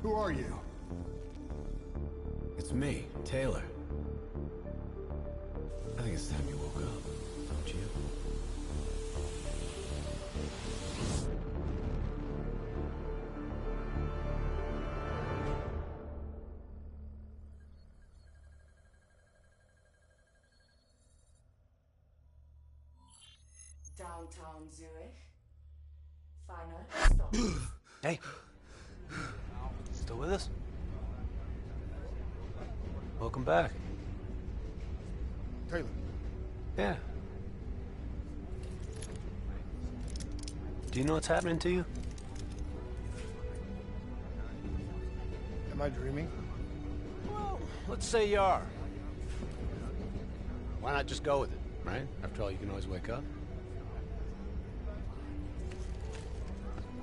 Who are you? It's me, Taylor. I think it's time you woke up, don't you? Downtown Zurich. Final stop. Hey. Still with us? Welcome back. Taylor. Yeah. Do you know what's happening to you? Am I dreaming? Well, let's say you are. Why not just go with it, right? After all, you can always wake up.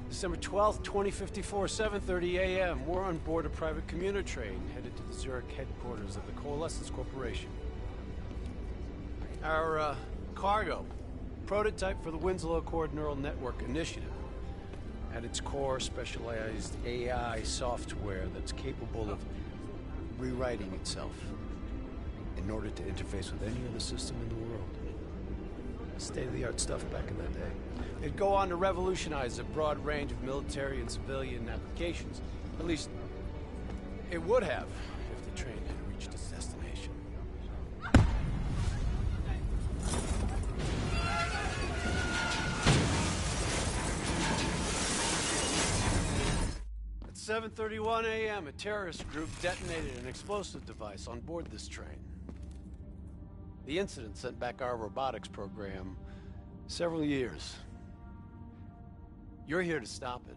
December 12th, 2054, 7:30 a.m. We're on board a private commuter train headed to the Zurich headquarters of the Coalescence Corporation. Our cargo, prototype for the Winslow Accord Neural Network Initiative. At its core, specialized AI software that's capable of rewriting itself in order to interface with any other system in the world. State-of-the-art stuff back in that day. It'd go on to revolutionize a broad range of military and civilian applications. At least, it would have if the train had reached its destination. At 7:31 a.m., a terrorist group detonated an explosive device on board this train. The incident sent back our robotics program several years. You're here to stop it.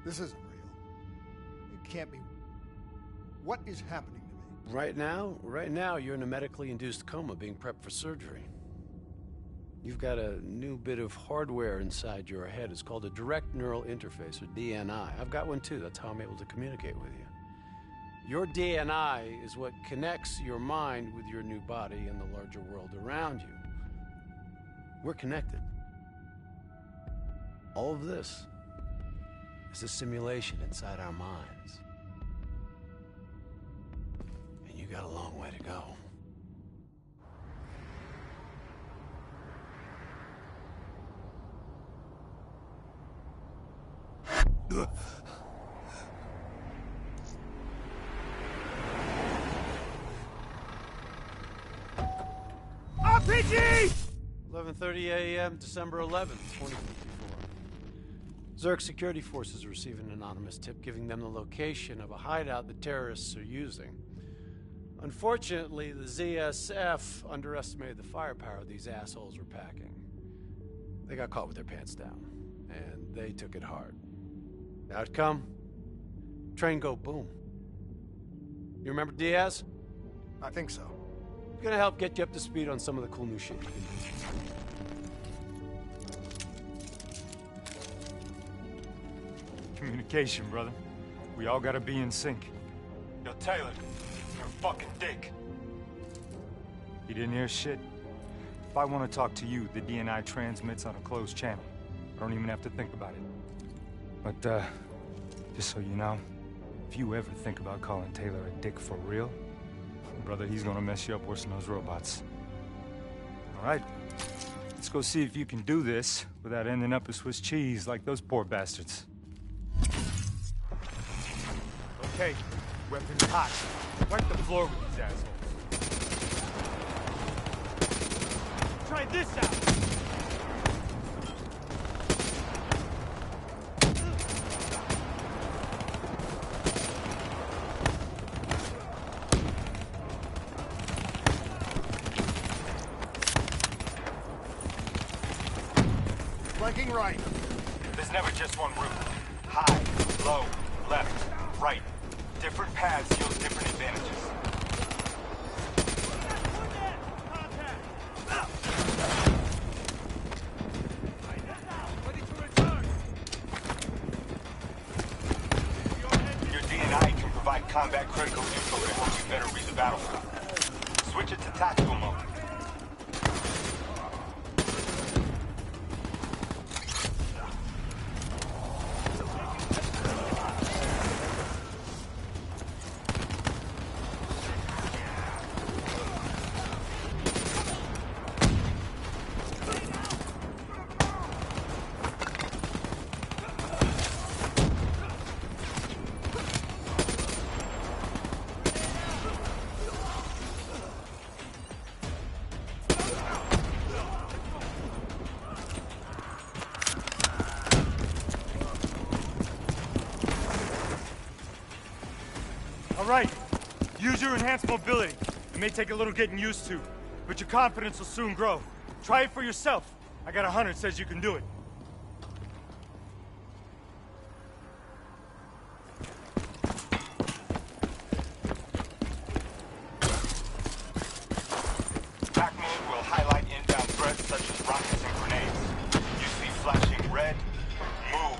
This isn't real. It can't be. What is happening to me? Right now, you're in a medically induced coma being prepped for surgery. You've got a new bit of hardware inside your head. It's called a direct neural interface, or DNI. I've got one too. That's how I'm able to communicate with you. Your DNI is what connects your mind with your new body and the larger world around you. We're connected. All of this is a simulation inside our minds. And you got a long way to go. RPG! 11:30 a.m., December 11th, 2054. Zurich security forces receive an anonymous tip giving them the location of a hideout the terrorists are using. Unfortunately, the ZSF underestimated the firepower these assholes were packing. They got caught with their pants down, and they took it hard. Outcome? Train go boom. You remember Diaz? I think so. Gonna help get you up to speed on some of the cool new shit you can do. Communication, brother. We all gotta be in sync. Yo, Taylor, you're a fucking dick. You didn't hear shit? If I want to talk to you, the DNI transmits on a closed channel. I don't even have to think about it. But, just so you know, if you ever think about calling Taylor a dick for real, brother, he's gonna mess you up worse than those robots. All right, let's go see if you can do this without ending up as Swiss cheese like those poor bastards. Okay, weapons hot. Wipe the floor with these assholes. Try this out! Flanking right. There's never just one route. High, low, left, right. Different paths yield different advantages. Your DNI can provide combat critical info that helps you better read the battlefield. Switch it to tactical mode. right. Use your enhanced mobility. It may take a little getting used to, but your confidence will soon grow. Try it for yourself. I got a hunter that says you can do it. Back mode will highlight inbound threats such as rockets and grenades. You see flashing red, move.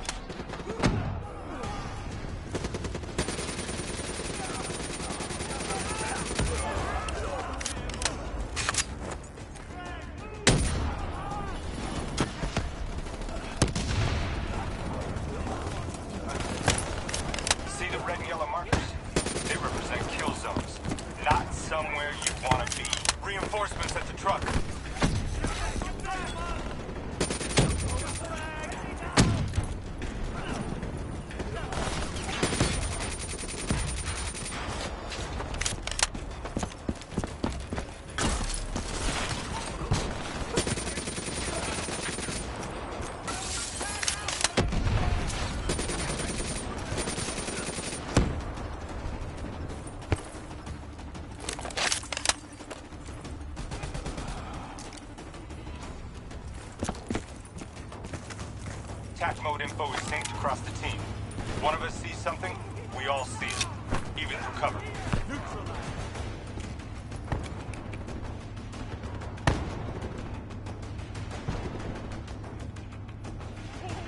See the red and yellow markers? They represent kill zones, not somewhere you want to be. Reinforcements at the truck. Attack mode info is synced across the team. One of us sees something, we all see it, even through cover.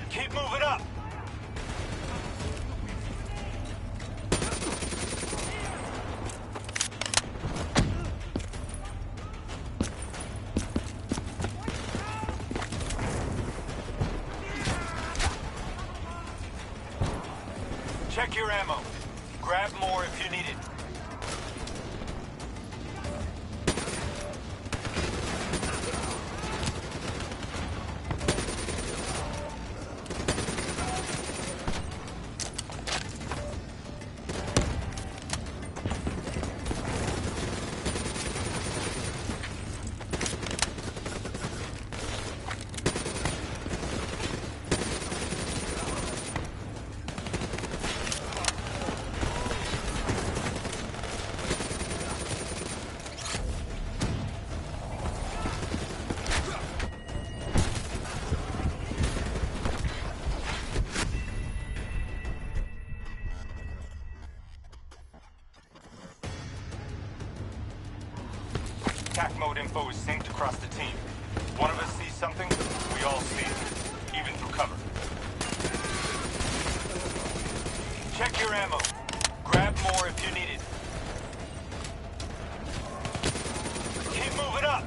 Keep moving up! Check your ammo. Grab more if you need it. Attack mode info is synced across the team. One of us sees something, we all see it, even through cover. Check your ammo. Grab more if you need it. Keep moving up!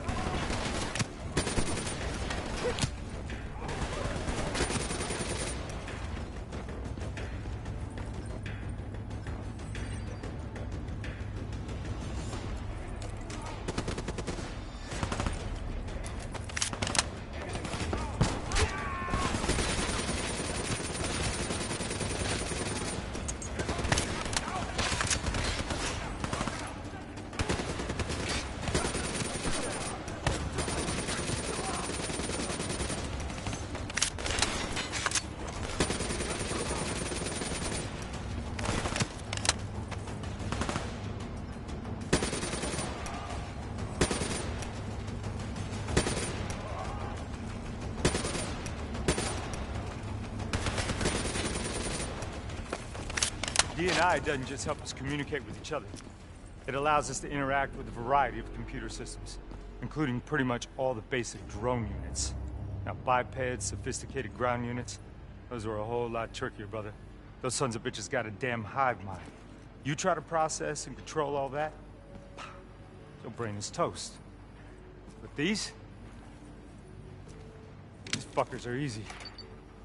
D&I doesn't just help us communicate with each other. It allows us to interact with a variety of computer systems, including pretty much all the basic drone units. Now, bipeds, sophisticated ground units, those are a whole lot trickier, brother. Those sons of bitches got a damn hive mind. You try to process and control all that, your brain is toast. But these fuckers are easy.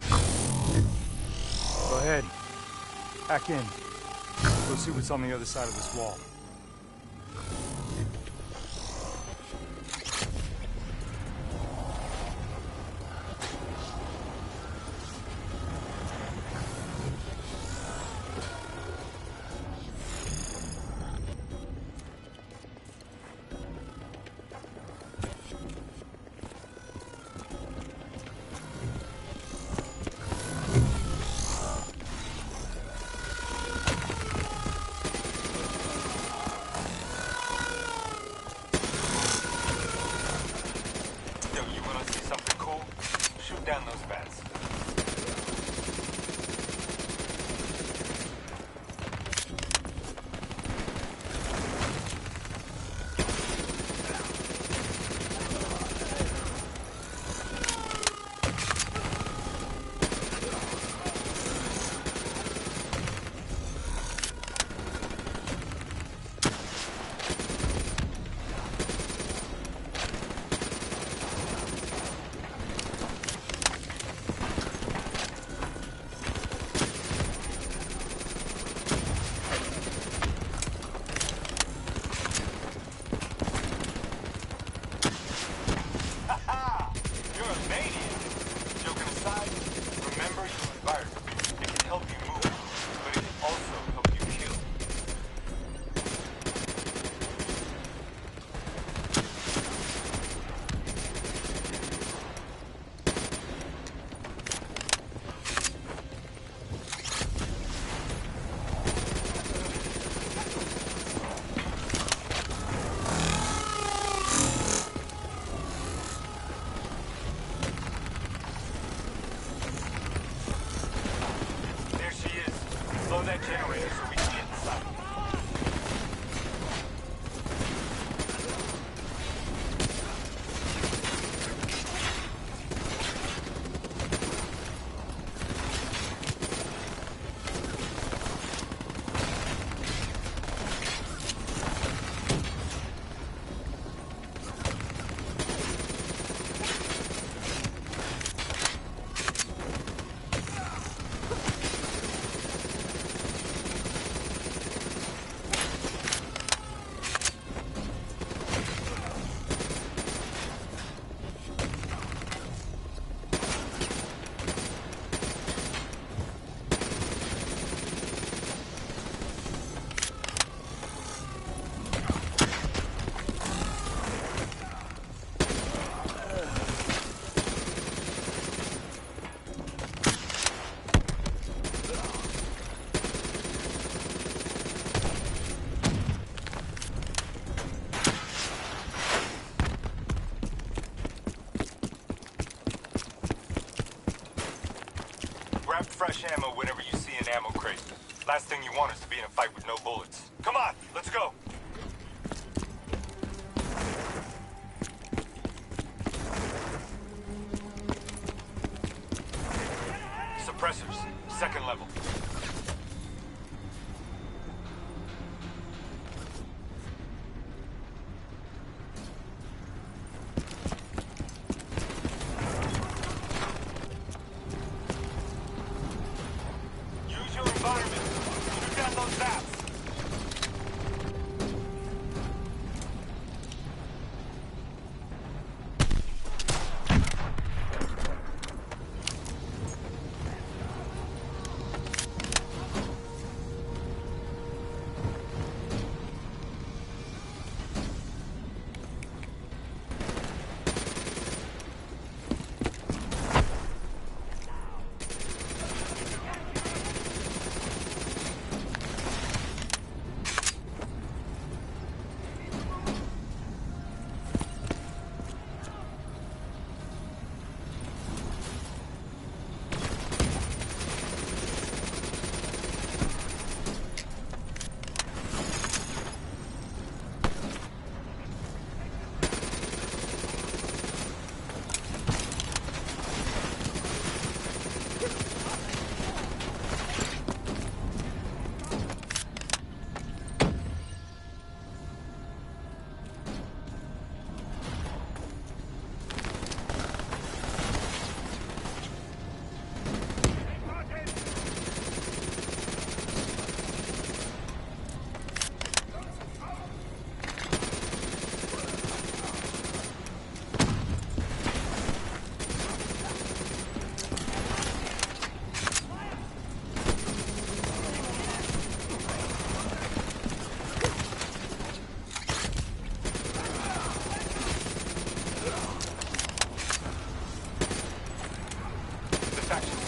Go ahead. Back in. Go see what's on the other side of this wall. that generator so we can get inside. Grab fresh ammo whenever you see an ammo crate. Last thing you want is to be in a fight with no bullets. Come on, let's go! Suppressors, second level. Use your environment. Shoot down those zaps.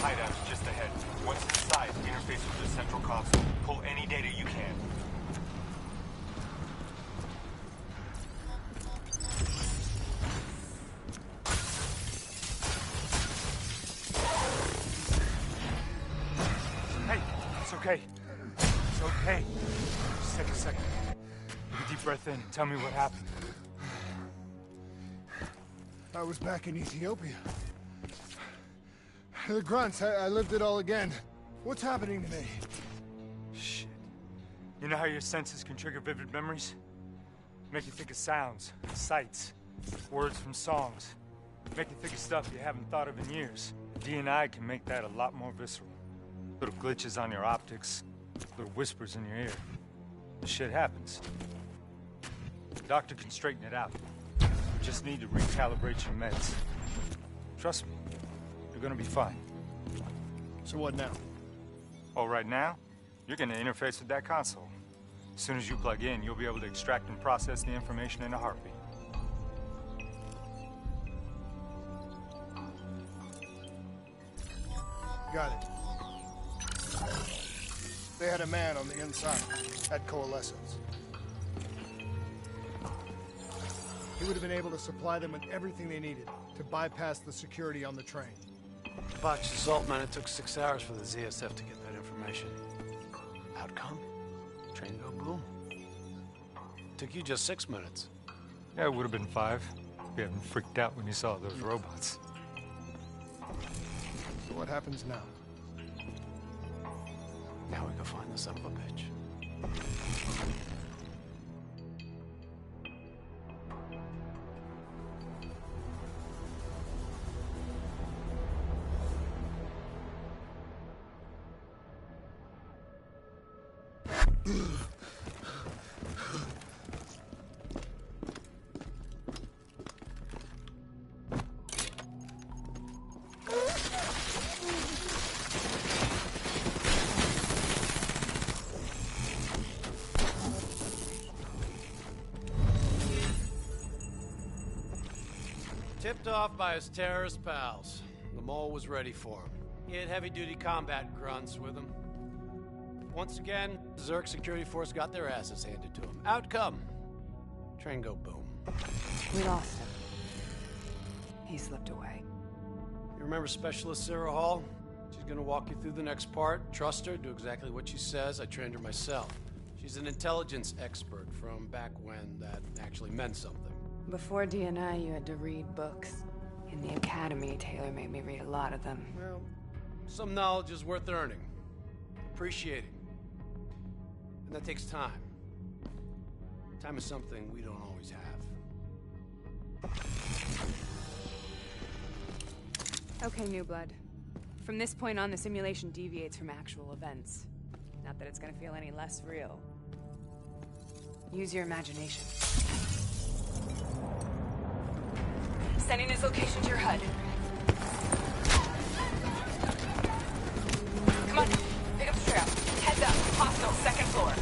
Hideout's just ahead. Once inside, interface with the central console. Pull any data you can. Hey, it's okay. It's okay. Just take a second. Take a deep breath in and tell me what happened. I was back in Ethiopia. The grunts, I lived it all again. What's happening to me? Shit. You know how your senses can trigger vivid memories? Make you think of sounds, sights, words from songs. Make you think of stuff you haven't thought of in years. D&I can make that a lot more visceral. Little glitches on your optics, little whispers in your ear. This shit happens. The doctor can straighten it out. You just need to recalibrate your meds. Trust me. You're gonna be fine. So what now? Oh, right now, you're gonna interface with that console. As soon as you plug in, you'll be able to extract and process the information in a heartbeat. Got it. They had a man on the inside, at Coalescence. He would have been able to supply them with everything they needed to bypass the security on the train. Botched assault, man. It took 6 hours for the ZSF to get that information. Outcome? Train go boom. Took you just 6 minutes. Yeah, it would have been 5. If you hadn't freaked out when you saw those robots. So what happens now? Now we go find the son of a bitch. Tipped off by his terrorist pals. The mole was ready for him. He had heavy-duty combat grunts with him. Once again, the Zurich security force got their asses handed to him. Outcome. Train go boom. We lost him. He slipped away. You remember Specialist Sarah Hall? She's gonna walk you through the next part. Trust her, do exactly what she says. I trained her myself. She's an intelligence expert from back when that actually meant something. Before DNI, you had to read books. In the academy, Taylor made me read a lot of them. Well, some knowledge is worth earning, appreciating. And that takes time. Time is something we don't always have. Okay, New Blood. From this point on, the simulation deviates from actual events. Not that it's gonna feel any less real. Use your imagination. Sending his location to your HUD. Come on, pick up the trail. Heads up, hostile, second floor.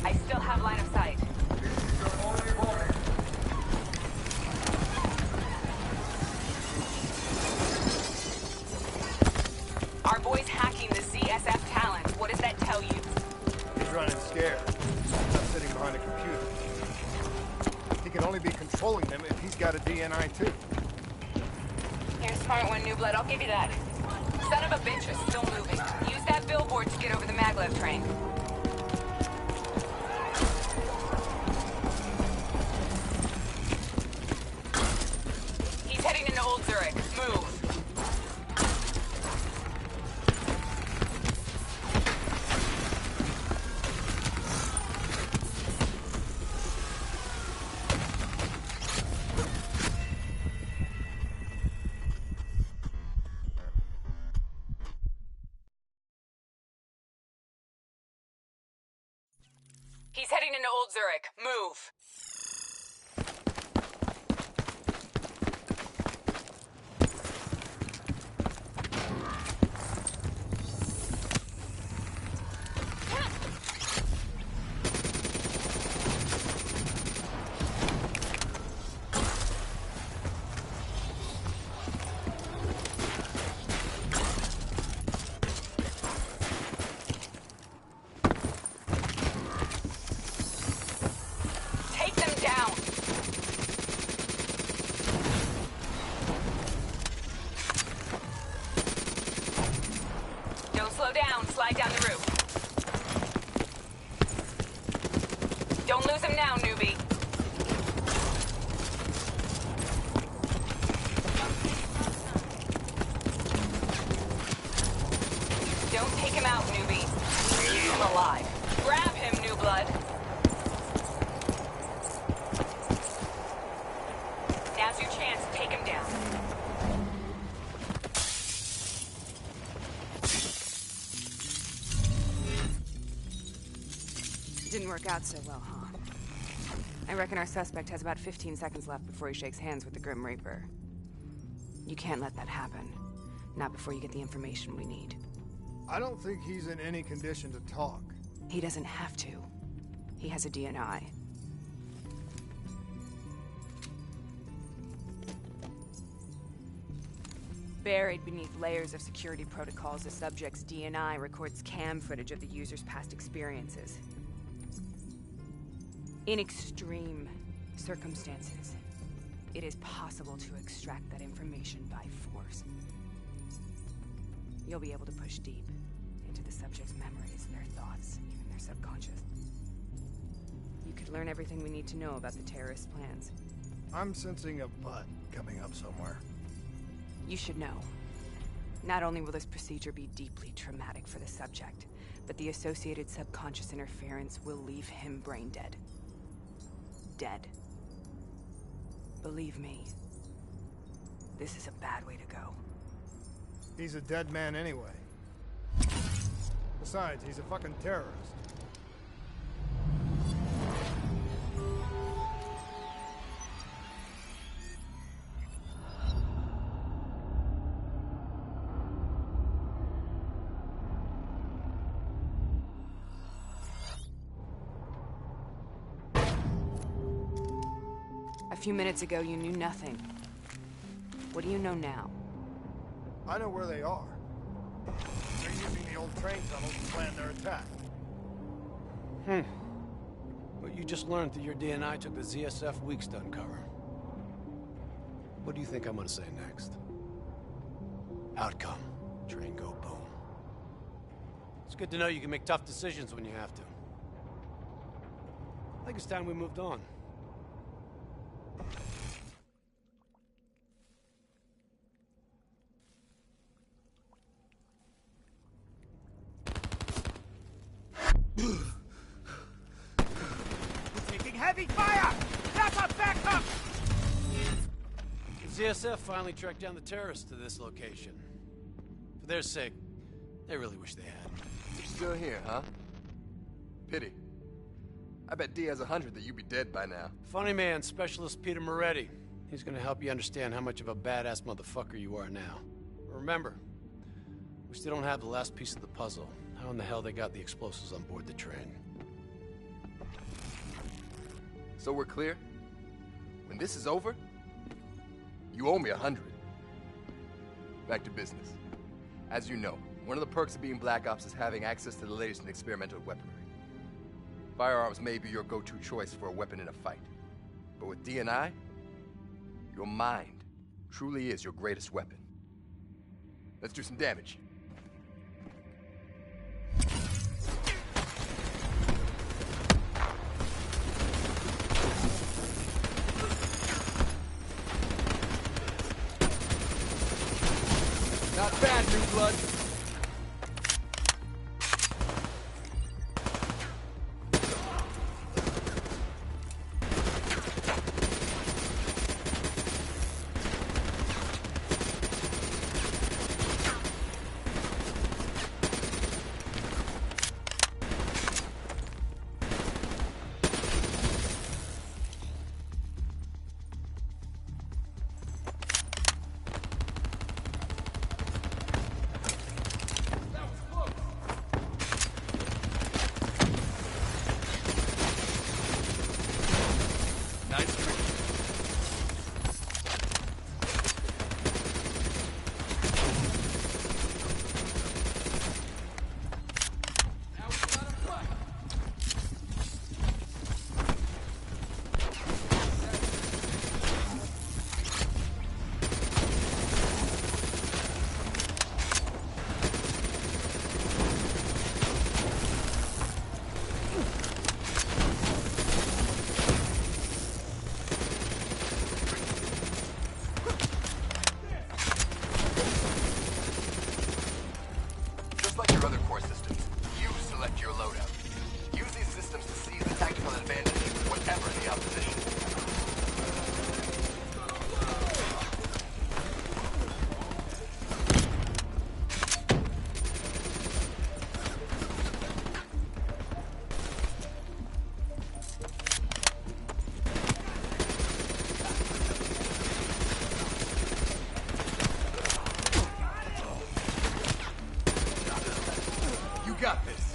I still have line of sight. Our boy's hacking the CSF talent. What does that tell you? He's running scared. He's not sitting behind a computer. He can only be controlling them if he's got a DNI too. You're a smart one, New Blood. I'll give you that. Son of a bitch is still moving. Use that billboard to get over the maglev train. He's heading into Old Zurich. Move. He's heading into Old Zurich. Move. Take them down. Don't slow down. Slide down the roof. Don't lose him now, newbie. Don't take him out, newbie. We need him alive. Grab him, New Blood. Now's your chance. Take him down. Didn't work out so well, huh? I reckon our suspect has about 15 seconds left before he shakes hands with the Grim Reaper. You can't let that happen. Not before you get the information we need. I don't think he's in any condition to talk. He doesn't have to. He has a DNI. Buried beneath layers of security protocols, the subject's DNI records cam footage of the user's past experiences. In extreme circumstances, it is possible to extract that information by force. You'll be able to push deep into the subject's memories, their thoughts, even their subconscious. You could learn everything we need to know about the terrorist plans. I'm sensing a butt coming up somewhere. You should know. Not only will this procedure be deeply traumatic for the subject, but the associated subconscious interference will leave him brain dead. Dead. Believe me, this is a bad way to go. He's a dead man anyway. Besides, he's a fucking terrorist. A few minutes ago, you knew nothing. What do you know now? I know where they are. They're using the old train tunnel to plan their attack. What you just learned that your DNI took the ZSF weeks to uncover. What do you think I'm gonna say next? Outcome. Train go boom. It's good to know you can make tough decisions when you have to. I think it's time we moved on. Taking heavy fire! That's a backup! The ZSF finally tracked down the terrorists to this location. For their sake, they really wish they had. You're still here, huh? Pity. I bet D has 100 that you'd be dead by now. Funny man, Specialist Peter Moretti. He's gonna help you understand how much of a badass motherfucker you are now. But remember, we still don't have the last piece of the puzzle. How in the hell they got the explosives on board the train? So we're clear? When this is over, you owe me 100. Back to business. As you know, one of the perks of being Black Ops is having access to the latest in experimental weaponry. Firearms may be your go-to choice for a weapon in a fight. But with DNI, your mind truly is your greatest weapon. Let's do some damage. Not bad, new blood. Got this.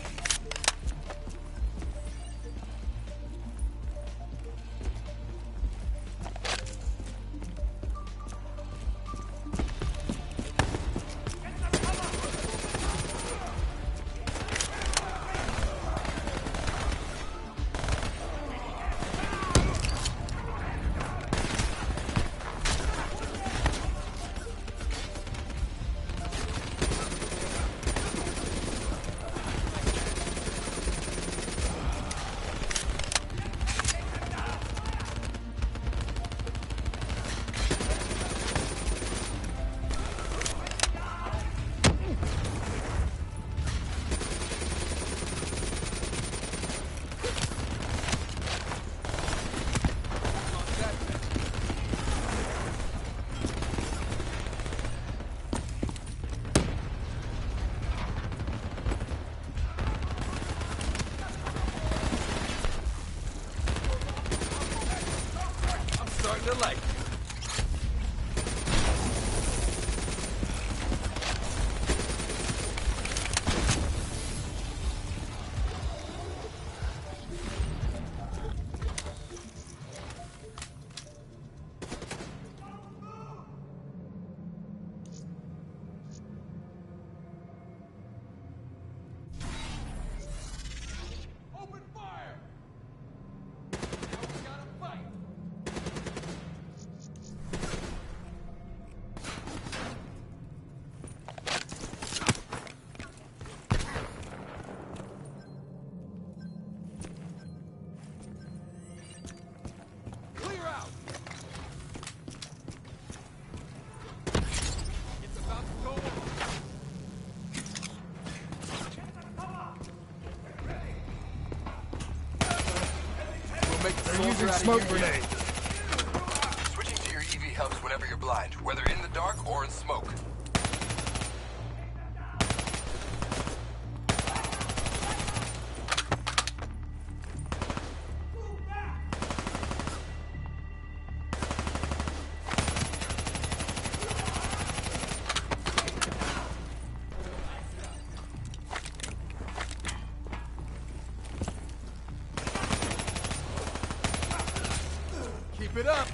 Still like. They're using smoke grenades. Switching to your EV helps whenever you're blind, whether in the dark or in smoke. Keep it up.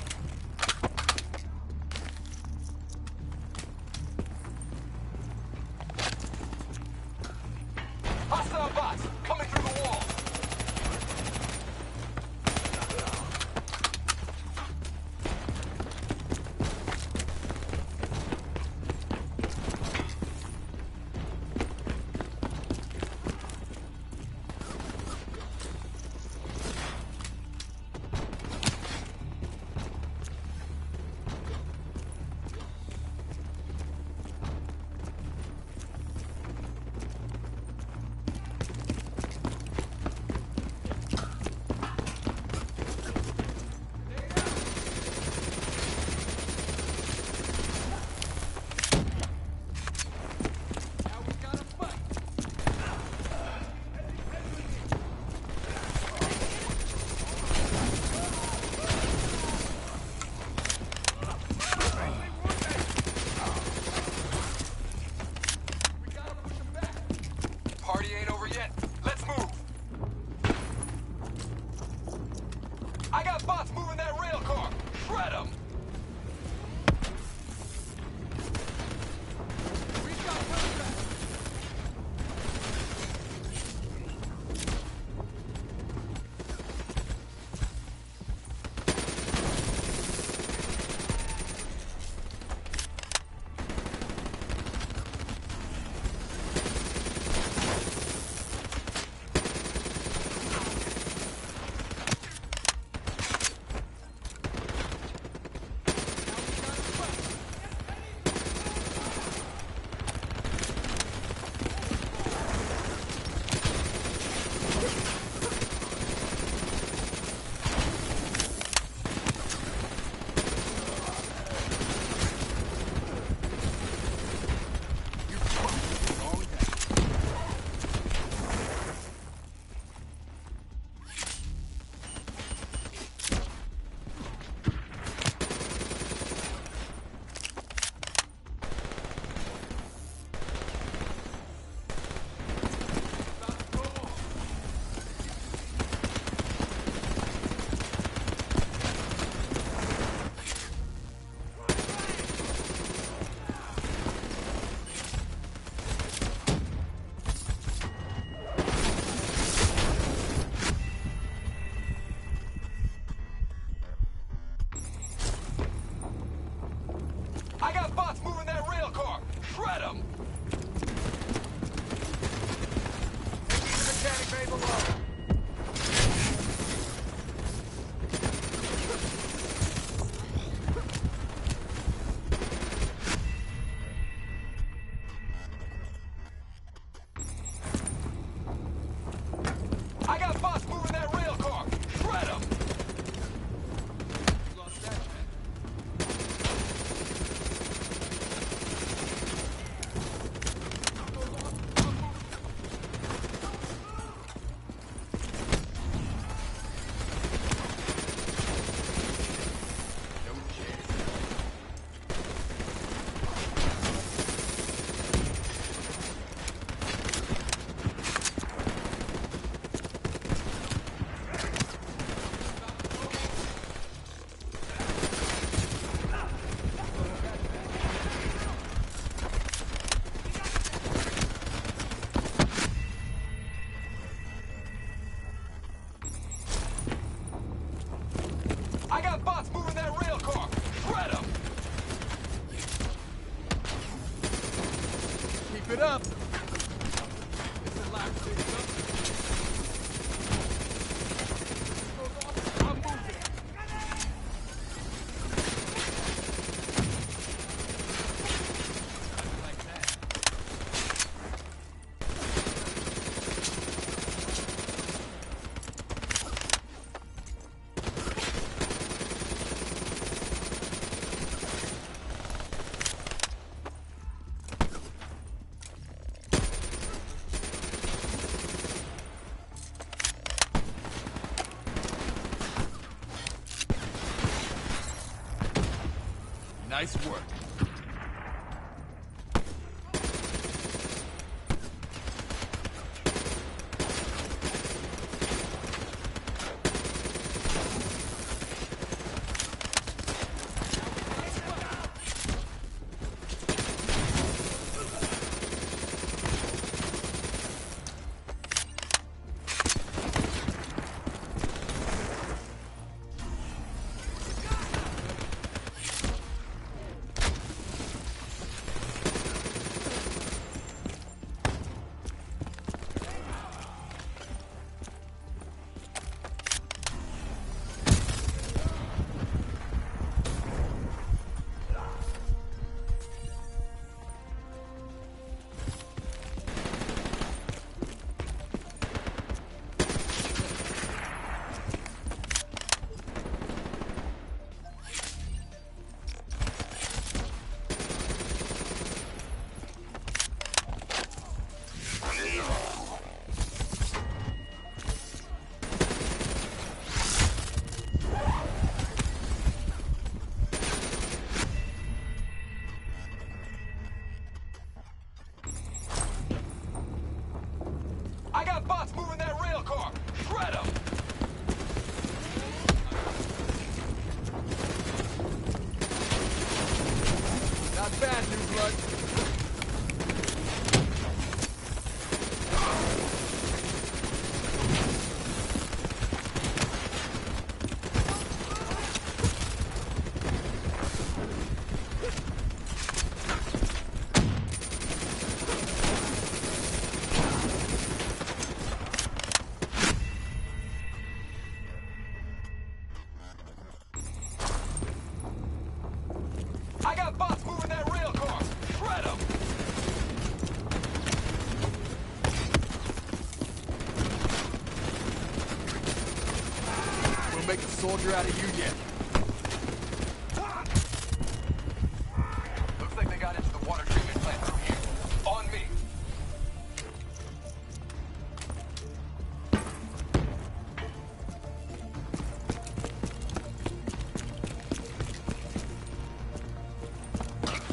it up. Nice work. I got bots moving that rail car! Shred 'em! Not bad, new blood. I got bots moving that rail car! Shred 'em! We'll make a soldier out of you yet. Looks like they got into the water treatment plant through here. On me!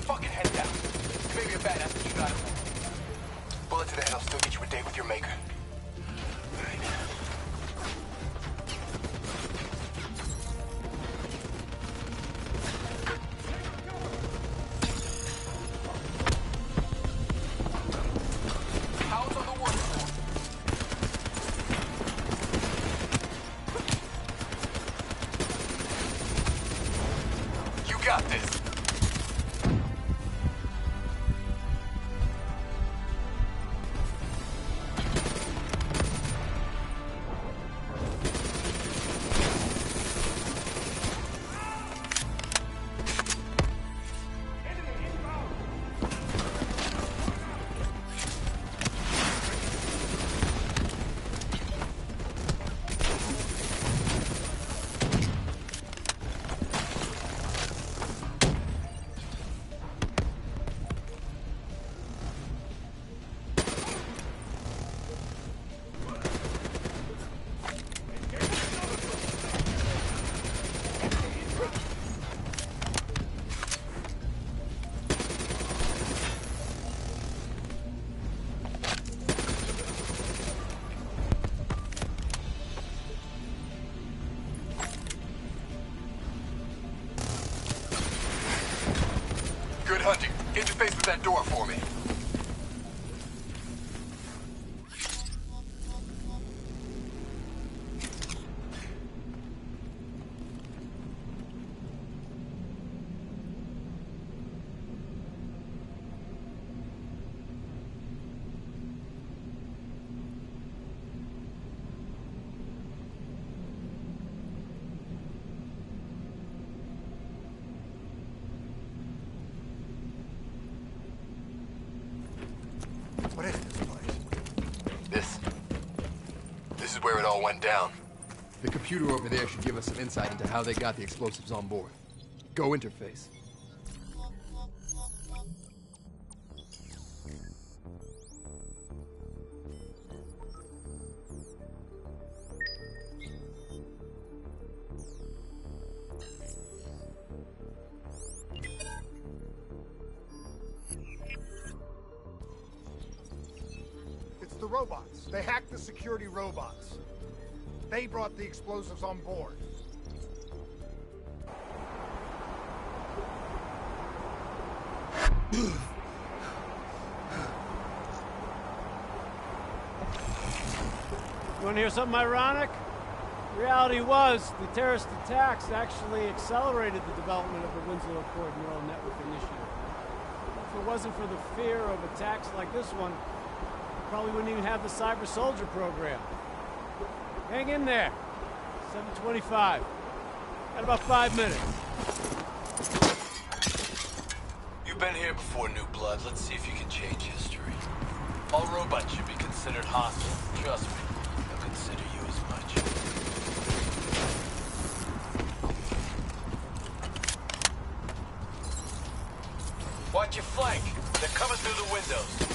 Fucking head down. You may be a badass, but you got it. Bullet to the head will still get you a date with your maker. How's on the work floor? You got this. Good hunting. Interface with that door for me. all went down. The computer over there should give us some insight into how they got the explosives on board. Go interface. It's the robots. They hacked the security robots. They brought the explosives on board. You want to hear something ironic? Reality was, the terrorist attacks actually accelerated the development of the Winslow Accord Neural Network Initiative. If it wasn't for the fear of attacks like this one, we probably wouldn't even have the Cyber Soldier program. Hang in there. 7:25. Got about 5 minutes. You've been here before, New Blood. Let's see if you can change history. All robots should be considered hostile. Trust me, they'll consider you as much. Watch your flank. They're coming through the windows.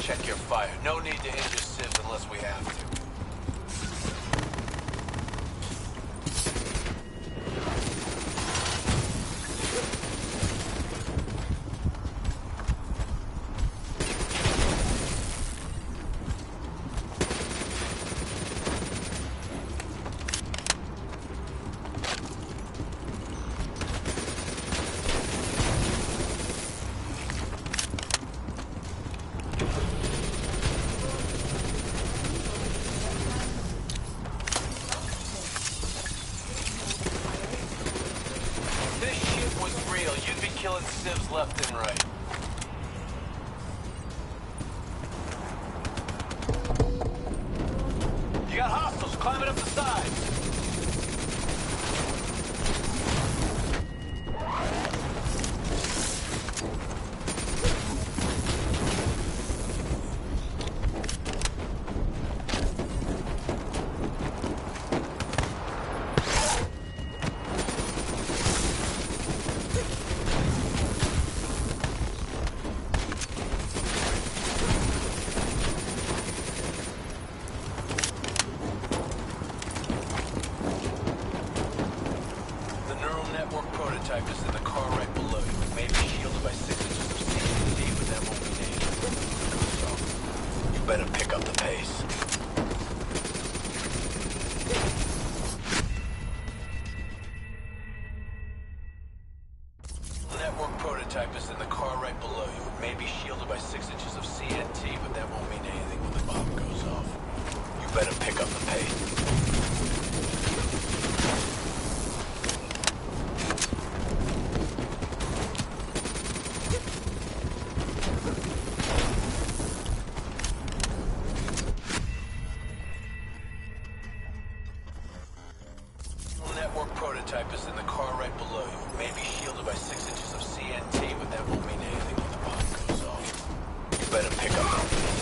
Check your fire. No need to hit your sieves unless we have to. Killing civs left and right. You got hostiles climbing up the sides. Prototype is in the car right below you. It may be shielded by 6 inches of CNT, but that won't mean anything. So, you better pick up the pace. The network prototype is in the car right below you. It may be shielded by 6 inches of CNT, but that won't mean anything when the bomb goes off. You better pick up the pace. Prototype is in the car right below you. It may be shielded by 6 inches of CNT, but that won't mean anything when the bomb goes off. You better pick up the pace.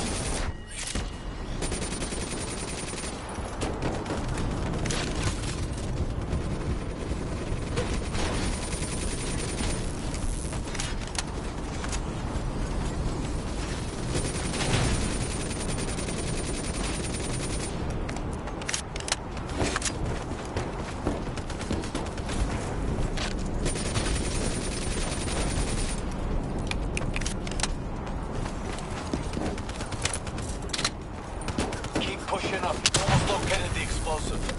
Pushing up. Almost located the explosive.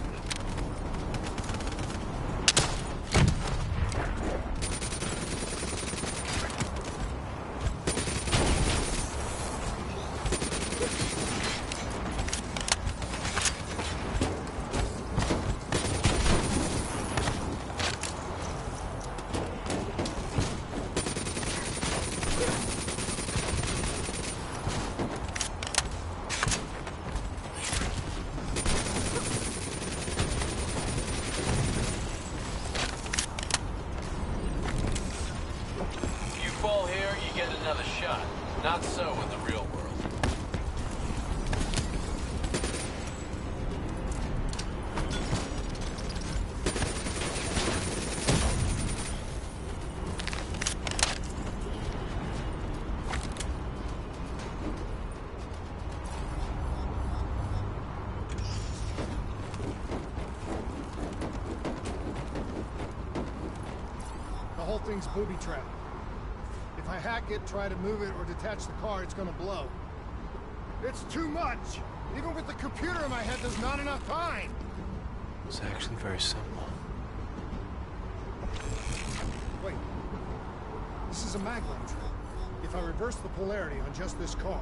another shot. Not so in the real world. The whole thing's booby-trapped. If I hack it, try to move it, or detach the car, it's gonna blow. It's too much! Even with the computer in my head, there's not enough time! It's actually very simple. Wait. This is a mag launcher. If I reverse the polarity on just this car...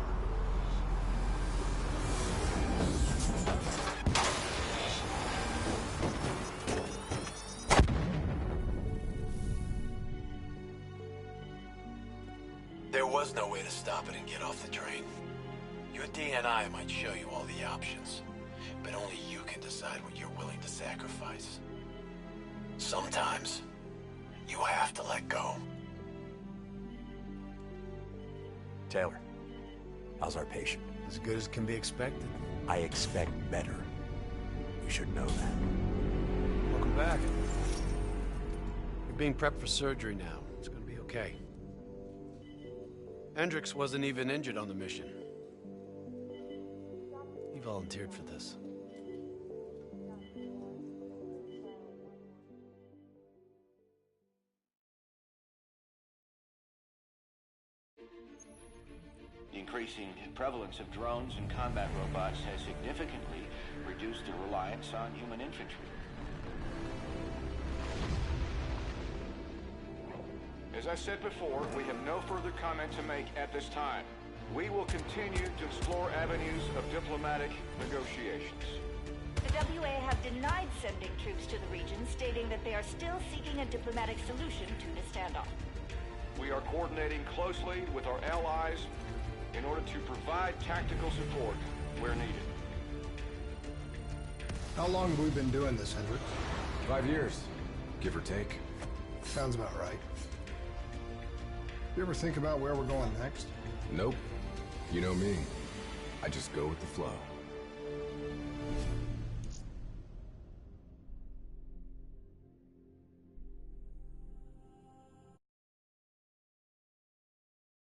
There was no way to stop it and get off the train. Your DNI might show you all the options, but only you can decide what you're willing to sacrifice. Sometimes, you have to let go. Taylor, how's our patient? As good as can be expected. I expect better. You should know that. Welcome back. You're being prepped for surgery now. It's gonna be okay. Hendricks wasn't even injured on the mission. He volunteered for this. The increasing prevalence of drones and combat robots has significantly reduced the reliance on human infantry. As I said before, we have no further comment to make at this time. We will continue to explore avenues of diplomatic negotiations. The WA have denied sending troops to the region, stating that they are still seeking a diplomatic solution to the standoff. We are coordinating closely with our allies in order to provide tactical support where needed. How long have we been doing this, Hendricks? 5 years, give or take. Sounds about right. You ever think about where we're going next? Nope. You know me. I just go with the flow.